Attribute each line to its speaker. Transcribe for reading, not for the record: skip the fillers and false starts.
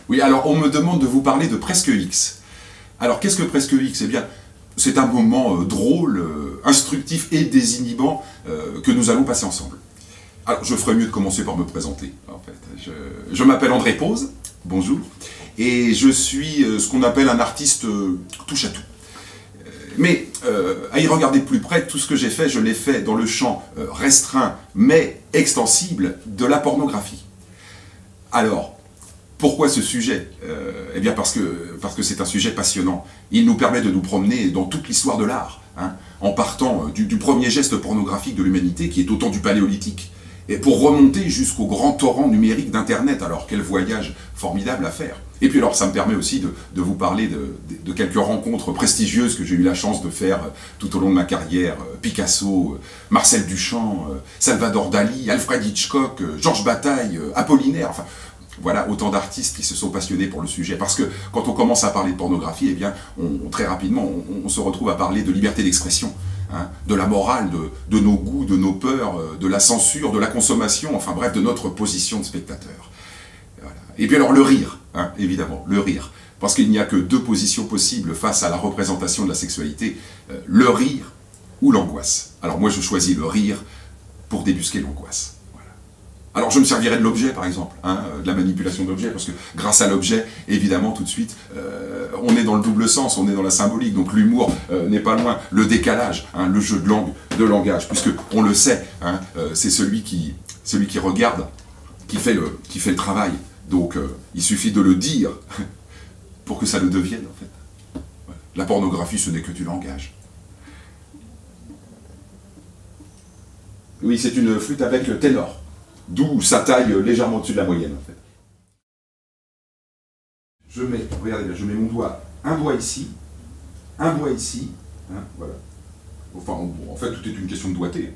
Speaker 1: Oui, alors on me demande de vous parler de Presque X. Alors qu'est-ce que Presque X? Eh bien, c'est un moment drôle, instructif et désinhibant que nous allons passer ensemble. Alors je ferais mieux de commencer par me présenter, en fait. Je m'appelle André Pose, bonjour, et je suis ce qu'on appelle un artiste touche à tout. Mais à y regarder de plus près, tout ce que j'ai fait, je l'ai fait dans le champ restreint mais extensible de la pornographie. Alors, pourquoi ce sujet? Eh bien parce que c'est un sujet passionnant. Il nous permet de nous promener dans toute l'histoire de l'art, hein, en partant du premier geste pornographique de l'humanité, qui est au temps du Paléolithique, et pour remonter jusqu'au grand torrent numérique d'Internet. Alors quel voyage formidable à faire. Et puis alors ça me permet aussi de vous parler de quelques rencontres prestigieuses que j'ai eu la chance de faire tout au long de ma carrière. Picasso, Marcel Duchamp, Salvador Dali, Alfred Hitchcock, Georges Bataille, Apollinaire, enfin voilà autant d'artistes qui se sont passionnés pour le sujet. Parce que quand on commence à parler de pornographie, eh bien très rapidement on se retrouve à parler de liberté d'expression. Hein, de la morale, de nos goûts, de nos peurs, de la censure, de la consommation, enfin bref, de notre position de spectateur. Voilà. Et puis alors le rire, hein, évidemment, le rire. Parce qu'il n'y a que deux positions possibles face à la représentation de la sexualité, le rire ou l'angoisse. Alors moi je choisis le rire pour débusquer l'angoisse. Alors je me servirai de l'objet par exemple, hein, de la manipulation d'objet, parce que grâce à l'objet, évidemment tout de suite, on est dans le double sens, on est dans la symbolique, donc l'humour n'est pas loin, le décalage, hein, le jeu de langue, de langage, puisque on le sait, hein, c'est celui qui regarde, qui fait le travail, donc il suffit de le dire pour que ça le devienne en fait. Voilà. La pornographie ce n'est que du langage. Oui, c'est une flûte avec ténor. D'où sa taille légèrement au-dessus de la moyenne, en fait. Regardez bien, je mets mon doigt, un doigt ici, hein, voilà. Enfin, en fait, tout est une question de doigté.